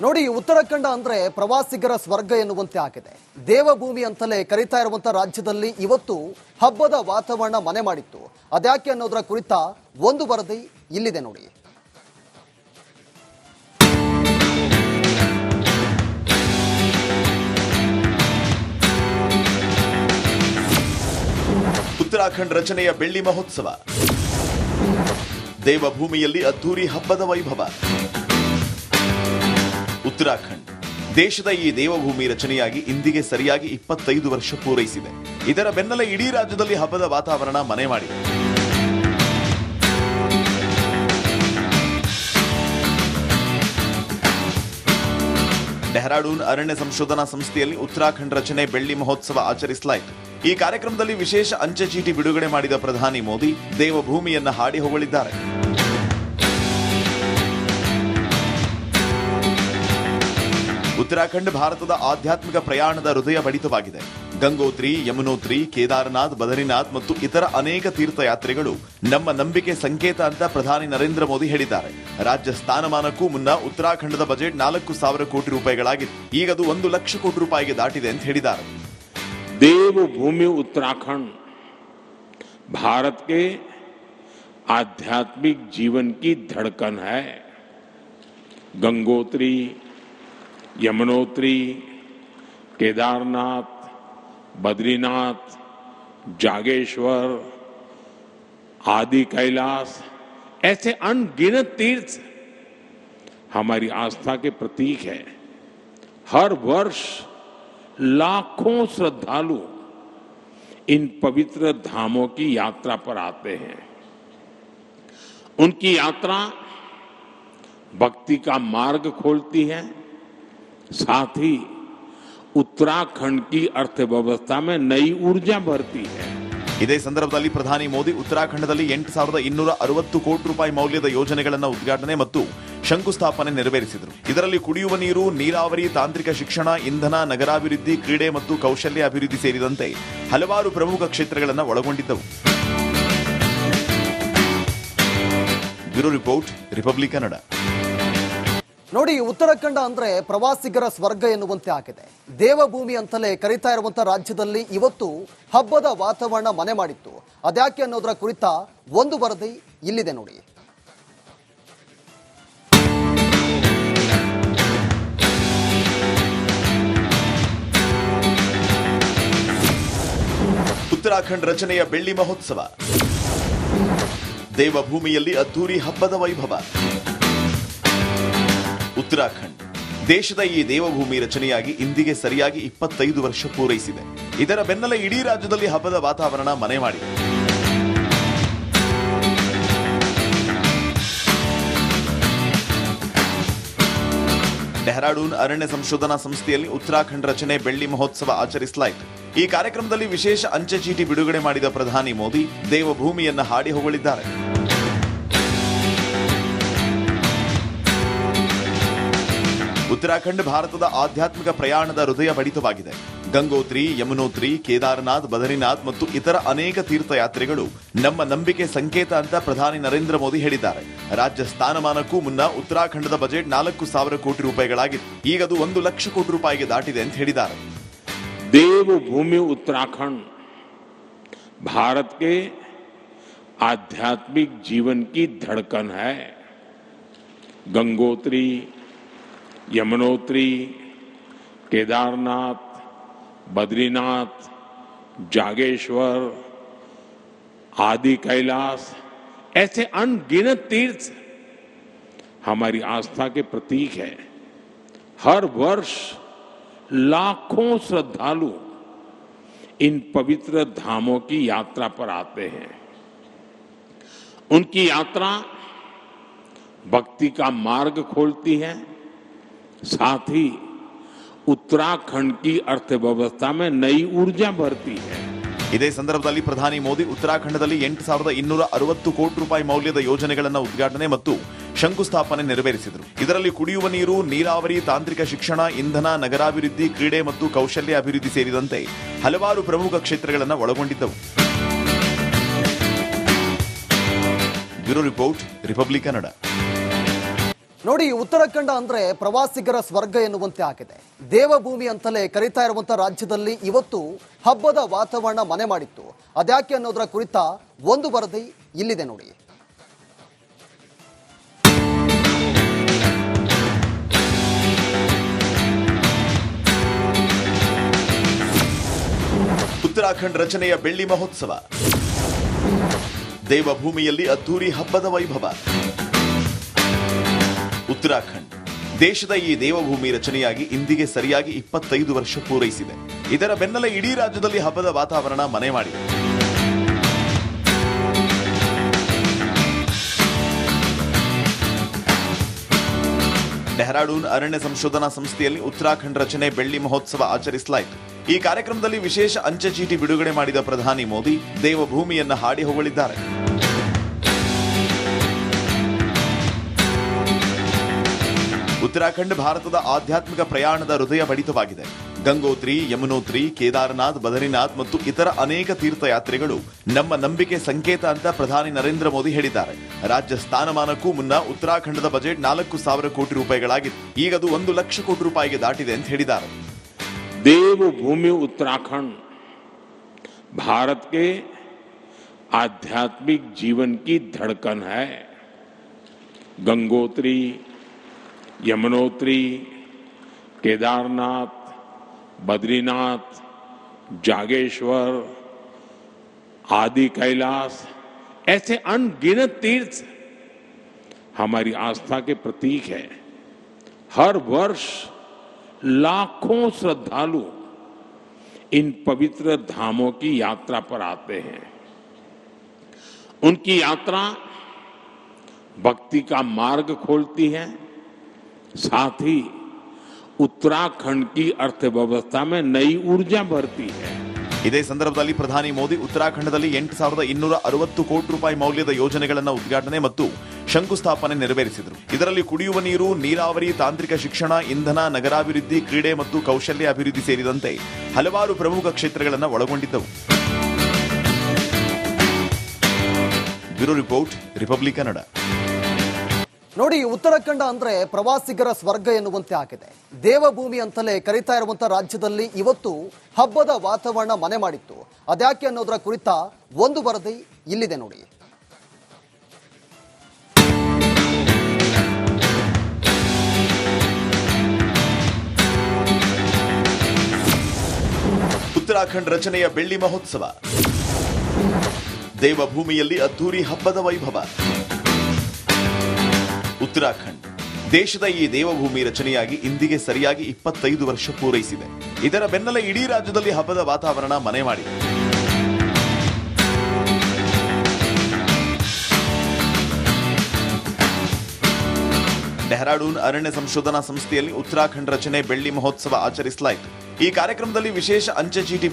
ನೋಡಿ, ಉತ್ತರಾಖಂಡ ಅಂದ್ರೆ ಪ್ರವಾಸಿಗರ ಸ್ವರ್ಗ ಎನ್ನುವಂತೆ ಆಗಿದೆ. ದೇವಭೂಮಿ ಅಂತಲೇ ಕರೀತಾ ಇರುವಂತ ರಾಜ್ಯದಲ್ಲಿ ಇವತ್ತು ಹಬ್ಬದ ವಾತಾವರಣ ಮನೆ ಮಾಡಿತ್ತು. ಅದ್ಯಾಕೆ ಅನ್ನೋದರ ಕುರಿತ ಒಂದು ವರದಿ ಇಲ್ಲಿದೆ ನೋಡಿ. ಉತ್ತರಾಖಂಡ್ ರಚನೆಯ ಬೆಳ್ಳಿ ಮಹೋತ್ಸವ, ದೇವಭೂಮಿಯಲ್ಲಿ ಅದ್ದೂರಿ ಹಬ್ಬದ ವೈಭವ. ಉತ್ತರಾಖಂಡ್ ದೇಶದ ಈ ದೇವಭೂಮಿ ರಚನೆಯಾಗಿ ಇಂದಿಗೆ ಸರಿಯಾಗಿ 25 ವರ್ಷ ಪೂರೈಸಿದೆ. ಇದರ ಬೆನ್ನಲ್ಲೇ ಇಡೀ ರಾಜ್ಯದಲ್ಲಿ ಹಬ್ಬದ ವಾತಾವರಣ ಮನೆ ಮಾಡಿದೆ. ಡೆಹ್ರಾಡೂನ್ ಅರಣ್ಯ ಸಂಶೋಧನಾ ಸಂಸ್ಥೆಯಲ್ಲಿ ಉತ್ತರಾಖಂಡ್ ರಚನೆ ಬೆಳ್ಳಿ ಮಹೋತ್ಸವ ಆಚರಿಸಲಾಯಿತು. ಈ ಕಾರ್ಯಕ್ರಮದಲ್ಲಿ ವಿಶೇಷ ಅಂಚೆ ಚೀಟಿ ಬಿಡುಗಡೆ ಮಾಡಿದ ಪ್ರಧಾನಿ ಮೋದಿ ದೇವಭೂಮಿಯನ್ನ ಹಾಡಿ ಹೊಗಳಿದ್ದಾರೆ. ಉತ್ತರಾಖಂಡ್ ಭಾರತದ ಆಧ್ಯಾತ್ಮಿಕ ಪ್ರಯಾಣದ ಹೃದಯ ಬಡಿತವಾಗಿದೆ. ಗಂಗೋತ್ರಿ, ಯಮುನೋತ್ರಿ, ಕೇದಾರನಾಥ್, ಬದರಿನಾಥ್ ಮತ್ತು ಇತರ ಅನೇಕ ತೀರ್ಥಯಾತ್ರೆಗಳು ನಮ್ಮ ನಂಬಿಕೆ ಸಂಕೇತ ಅಂತ ಪ್ರಧಾನಿ ನರೇಂದ್ರ ಮೋದಿ ಹೇಳಿದ್ದಾರೆ. ರಾಜ್ಯ ಸ್ಥಾನಮಾನಕ್ಕೂ ಮುನ್ನ ಉತ್ತರಾಖಂಡದ ಬಜೆಟ್ 4,000 ಕೋಟಿ ರೂಪಾಯಿಗಳಾಗಿತ್ತು. ಈಗದು 1 ಲಕ್ಷ ಕೋಟಿ ರೂಪಾಯಿಗೆ ದಾಟಿದೆ ಅಂತ ಹೇಳಿದ್ದಾರೆ. देवभूमि उत्तराखंड भारत के आध्यात्मिक जीवन की धड़कन है। गंगोत्री, यमुनोत्री, केदारनाथ, बद्रीनाथ, जागेश्वर, आदि कैलाश, ऐसे अनगिनत तीर्थ हमारी आस्था के प्रतीक है। हर वर्ष लाखों श्रद्धालु इन पवित्र धामों की यात्रा पर आते हैं। उनकी यात्रा भक्ति का मार्ग खोलती है, साथ ही उत्तराखंड की अर्थव्यवस्था में नई ऊर्जा भरती है। ಇದೇ ಸಂದರ್ಭದಲ್ಲಿ ಪ್ರಧಾನಿ ಮೋದಿ ಉತ್ತರಾಖಂಡದಲ್ಲಿ 8,260 ಕೋಟಿ ರೂಪಾಯಿ ಮೌಲ್ಯದ ಯೋಜನೆಗಳನ್ನು ಉದ್ಘಾಟನೆ ಮತ್ತು ಶಂಕುಸ್ಥಾಪನೆ ನೆರವೇರಿಸಿದರು. ಇದರಲ್ಲಿ ಕುಡಿಯುವ ನೀರು, ನೀರಾವರಿ, ತಾಂತ್ರಿಕ ಶಿಕ್ಷಣ, ಇಂಧನ, ನಗರಾಭಿವೃದ್ಧಿ, ಕ್ರೀಡೆ ಮತ್ತು ಕೌಶಲ್ಯ ಅಭಿವೃದ್ಧಿ ಸೇರಿದಂತೆ ಹಲವಾರು ಪ್ರಮುಖ ಕ್ಷೇತ್ರಗಳನ್ನು ಒಳಗೊಂಡಿದ್ದವು. Bureau report, Republic Kannada. ನೋಡಿ, ಉತ್ತರಾಖಂಡ ಅಂದ್ರೆ ಪ್ರವಾಸಿಗರ ಸ್ವರ್ಗ ಎನ್ನುವಂತೆ ಆಗಿದೆ. ದೇವಭೂಮಿ ಅಂತಲೇ ಕರೀತಾ ಇರುವಂತ ರಾಜ್ಯದಲ್ಲಿ ಇವತ್ತು ಹಬ್ಬದ ವಾತಾವರಣ ಮನೆ ಮಾಡಿತ್ತು. ಅದ್ಯಾಕೆ ಅನ್ನೋದರ ಕುರಿತ ಒಂದು ವರದಿ ಇಲ್ಲಿದೆ ನೋಡಿ. ಉತ್ತರಾಖಂಡ್ ರಚನೆಯ ಬೆಳ್ಳಿ ಮಹೋತ್ಸವ, ದೇವಭೂಮಿಯಲ್ಲಿ ಅದ್ದೂರಿ ಹಬ್ಬದ ವೈಭವ. ಉತ್ತರಾಖಂಡ್ ದೇಶದ ಈ ದೇವಭೂಮಿ ರಚನೆಯಾಗಿ ಇಂದಿಗೆ ಸರಿಯಾಗಿ 25 ವರ್ಷ ಪೂರೈಸಿದೆ. ಇದರ ಬೆನ್ನಲ್ಲೇ ಇಡೀ ರಾಜ್ಯದಲ್ಲಿ ಹಬ್ಬದ ವಾತಾವರಣ ಮನೆ ಮಾಡಿದೆ. ಡೆಹ್ರಾಡೂನ್ ಅರಣ್ಯ ಸಂಶೋಧನಾ ಸಂಸ್ಥೆಯಲ್ಲಿ ಉತ್ತರಾಖಂಡ್ ರಚನೆ ಬೆಳ್ಳಿ ಮಹೋತ್ಸವ ಆಚರಿಸಲಾಯಿತು. ಈ ಕಾರ್ಯಕ್ರಮದಲ್ಲಿ ವಿಶೇಷ ಅಂಚೆ ಚೀಟಿ ಬಿಡುಗಡೆ ಮಾಡಿದ ಪ್ರಧಾನಿ ಮೋದಿ ದೇವಭೂಮಿಯನ್ನ ಹಾಡಿ ಹೊಗಳಿದ್ದಾರೆ. ಉತ್ತರಾಖಂಡ್ ಭಾರತದ ಆಧ್ಯಾತ್ಮಿಕ ಪ್ರಯಾಣದ ಹೃದಯ ಬಡಿತವಾಗಿದೆ. ಗಂಗೋತ್ರಿ, ಯಮುನೋತ್ರಿ, ಕೇದಾರನಾಥ್, ಬದರಿನಾಥ್ ಮತ್ತು ಇತರ ಅನೇಕ ತೀರ್ಥಯಾತ್ರೆಗಳು ನಮ್ಮ ನಂಬಿಕೆ ಸಂಕೇತ ಅಂತ ಪ್ರಧಾನಿ ನರೇಂದ್ರ ಮೋದಿ ಹೇಳಿದ್ದಾರೆ. ರಾಜ್ಯ ಸ್ಥಾನಮಾನಕ್ಕೂ ಮುನ್ನ ಉತ್ತರಾಖಂಡದ ಬಜೆಟ್ 4,000 ಕೋಟಿ ರೂಪಾಯಿಗಳಾಗಿತ್ತು. ಈಗದು 1 ಲಕ್ಷ ಕೋಟಿ ರೂಪಾಯಿಗೆ ದಾಟಿದೆ ಅಂತ ಹೇಳಿದ್ದಾರೆ. देवभूमि उत्तराखंड भारत के आध्यात्मिक जीवन की धड़कन है। गंगोत्री, यमुनोत्री, केदारनाथ, बद्रीनाथ, जागेश्वर, आदि कैलाश, ऐसे अनगिनत तीर्थ हमारी आस्था के प्रतीक है। हर वर्ष लाखों श्रद्धालु इन पवित्र धामों की यात्रा पर आते हैं। उनकी यात्रा भक्ति का मार्ग खोलती है, साथ ही उत्तराखंड की अर्थव्यवस्था में नई ऊर्जा भरती है। ಇದೇ ಸಂದರ್ಭದಲ್ಲಿ ಪ್ರಧಾನಿ ಮೋದಿ ಉತ್ತರಾಖಂಡದಲ್ಲಿ 8,260 ಕೋಟಿ ರೂಪಾಯಿ ಮೌಲ್ಯದ ಯೋಜನೆಗಳನ್ನು ಉದ್ಘಾಟನೆ ಮತ್ತು ಶಂಕುಸ್ಥಾಪನೆ ನೆರವೇರಿಸಿದರು. ಇದರಲ್ಲಿ ಕುಡಿಯುವ ನೀರು, ನೀರಾವರಿ, ತಾಂತ್ರಿಕ ಶಿಕ್ಷಣ, ಇಂಧನ, ನಗರಾಭಿವೃದ್ಧಿ, ಕ್ರೀಡೆ ಮತ್ತು ಕೌಶಲ್ಯ ಅಭಿವೃದ್ಧಿ ಸೇರಿದಂತೆ ಹಲವಾರು ಪ್ರಮುಖ ಕ್ಷೇತ್ರಗಳನ್ನು ಒಳಗೊಂಡಿದ್ದವು. Bureau report, Republic Kannada. ನೋಡಿ, ಉತ್ತರಾಖಂಡ ಅಂದ್ರೆ ಪ್ರವಾಸಿಗರ ಸ್ವರ್ಗ ಎನ್ನುವಂತೆ ಆಗಿದೆ. ದೇವಭೂಮಿ ಅಂತಲೇ ಕರೀತಾ ಇರುವಂತ ರಾಜ್ಯದಲ್ಲಿ ಇವತ್ತು ಹಬ್ಬದ ವಾತಾವರಣ ಮನೆ ಮಾಡಿತ್ತು. ಅದ್ಯಾಕೆ ಅನ್ನೋದರ ಕುರಿತ ಒಂದು ವರದಿ ಇಲ್ಲಿದೆ ನೋಡಿ. ಉತ್ತರಾಖಂಡ್ ರಚನೆಯ ಬೆಳ್ಳಿ ಮಹೋತ್ಸವ, ದೇವಭೂಮಿಯಲ್ಲಿ ಅದ್ದೂರಿ ಹಬ್ಬದ ವೈಭವ. ಉತ್ತರಾಖಂಡ್ ದೇಶದ ಈ ದೇವಭೂಮಿ ರಚನೆಯಾಗಿ ಇಂದಿಗೆ ಸರಿಯಾಗಿ 25 ವರ್ಷ ಪೂರೈಸಿದೆ. ಇದರ ಬೆನ್ನಲ್ಲೇ ಇಡೀ ರಾಜ್ಯದಲ್ಲಿ ಹಬ್ಬದ ವಾತಾವರಣ ಮನೆ ಮಾಡಿದೆ. ಡೆಹ್ರಾಡೂನ್ ಅರಣ್ಯ ಸಂಶೋಧನಾ ಸಂಸ್ಥೆಯಲ್ಲಿ ಉತ್ತರಾಖಂಡ್ ರಚನೆ ಬೆಳ್ಳಿ ಮಹೋತ್ಸವ ಆಚರಿಸಲಾಯಿತು. ಈ ಕಾರ್ಯಕ್ರಮದಲ್ಲಿ ವಿಶೇಷ ಅಂಚೆ ಚೀಟಿ ಬಿಡುಗಡೆ ಮಾಡಿದ ಪ್ರಧಾನಿ ಮೋದಿ ದೇವಭೂಮಿಯನ್ನ ಹಾಡಿ ಹೊಗಳಿದ್ದಾರೆ. ಉತ್ತರಾಖಂಡ್ ಭಾರತದ ಆಧ್ಯಾತ್ಮಿಕ ಪ್ರಯಾಣದ ಹೃದಯ ಬಡಿತವಾಗಿದೆ. ಗಂಗೋತ್ರಿ, ಯಮುನೋತ್ರಿ, ಕೇದಾರನಾಥ್, ಬದರಿನಾಥ್ ಮತ್ತು ಇತರ ಅನೇಕ ತೀರ್ಥಯಾತ್ರೆಗಳು ನಮ್ಮ ನಂಬಿಕೆ ಸಂಕೇತ ಅಂತ ಪ್ರಧಾನಿ ನರೇಂದ್ರ ಮೋದಿ ಹೇಳಿದ್ದಾರೆ. ರಾಜ್ಯ ಸ್ಥಾನಮಾನಕ್ಕೂ ಮುನ್ನ ಉತ್ತರಾಖಂಡದ ಬಜೆಟ್ 4,000 ಕೋಟಿ ರೂಪಾಯಿಗಳಾಗಿತ್ತು. ಈಗದು 1 ಲಕ್ಷ ಕೋಟಿ ರೂಪಾಯಿಗೆ ದಾಟಿದೆ ಅಂತ ಹೇಳಿದ್ದಾರೆ. देवभूमि उत्तराखंड भारत के आध्यात्मिक जीवन की धड़कन है. गंगोत्री, यमुनोत्री, केदारनाथ, बद्रीनाथ, जागेश्वर, आदि कैलाश ऐसे अनगिनत तीर्थ हमारी आस्था के प्रतीक है. हर वर्ष लाखों श्रद्धालु इन पवित्र धामों की यात्रा पर आते हैं. उनकी यात्रा भक्ति का मार्ग खोलती है, साथ ही उत्तराखंड की अर्थव्यवस्था में नई ऊर्जा भरती है. ಇದೇ ಸಂದರ್ಭದಲ್ಲಿ ಪ್ರಧಾನಿ ಮೋದಿ ಉತ್ತರಾಖಂಡದಲ್ಲಿ 8,260 ಕೋಟಿ ರೂಪಾಯಿ ಮೌಲ್ಯದ ಯೋಜನೆಗಳನ್ನು ಉದ್ಘಾಟನೆ ಮತ್ತು ಶಂಕುಸ್ಥಾಪನೆ ನೆರವೇರಿಸಿದರು. ಇದರಲ್ಲಿ ಕುಡಿಯುವ ನೀರು, ನೀರಾವರಿ, ತಾಂತ್ರಿಕ ಶಿಕ್ಷಣ, ಇಂಧನ, ನಗರಾಭಿವೃದ್ಧಿ, ಕ್ರೀಡೆ ಮತ್ತು ಕೌಶಲ್ಯ ಅಭಿವೃದ್ಧಿ ಸೇರಿದಂತೆ ಹಲವಾರು ಪ್ರಮುಖ ಕ್ಷೇತ್ರಗಳನ್ನು ಒಳಗೊಂಡಿದ್ದವು. Bureau report, Republic Kannada. ನೋಡಿ, ಉತ್ತರಾಖಂಡ ಅಂದ್ರೆ ಪ್ರವಾಸಿಗರ ಸ್ವರ್ಗ ಎನ್ನುವಂತೆ ಆಗಿದೆ. ದೇವಭೂಮಿ ಅಂತಲೇ ಕರೀತಾ ಇರುವಂತ ರಾಜ್ಯದಲ್ಲಿ ಇವತ್ತು ಹಬ್ಬದ ವಾತಾವರಣ ಮನೆ ಮಾಡಿತ್ತು. ಅದ್ಯಾಕೆ ಅನ್ನೋದರ ಕುರಿತ ಒಂದು ವರದಿ ಇಲ್ಲಿದೆ ನೋಡಿ. ಉತ್ತರಾಖಂಡ್ ರಚನೆಯ ಬೆಳ್ಳಿ ಮಹೋತ್ಸವ, ದೇವಭೂಮಿಯಲ್ಲಿ ಅದ್ದೂರಿ ಹಬ್ಬದ ವೈಭವ. ಉತ್ತರಾಖಂಡ್ ದೇಶದ ಈ ದೇವಭೂಮಿ ರಚನೆಯಾಗಿ ಇಂದಿಗೆ ಸರಿಯಾಗಿ 25 ವರ್ಷ ಪೂರೈಸಿದೆ. ಇದರ ಬೆನ್ನಲ್ಲೇ ಇಡೀ ರಾಜ್ಯದಲ್ಲಿ ಹಬ್ಬದ ವಾತಾವರಣ ಮನೆ ಮಾಡಿದೆ. ಡೆಹ್ರಾಡೂನ್ ಅರಣ್ಯ ಸಂಶೋಧನಾ ಸಂಸ್ಥೆಯಲ್ಲಿ ಉತ್ತರಾಖಂಡ್ ರಚನೆ ಬೆಳ್ಳಿ ಮಹೋತ್ಸವ ಆಚರಿಸಲಾಯಿತು. ಈ ಕಾರ್ಯಕ್ರಮದಲ್ಲಿ ವಿಶೇಷ ಅಂಚೆ ಚೀಟಿ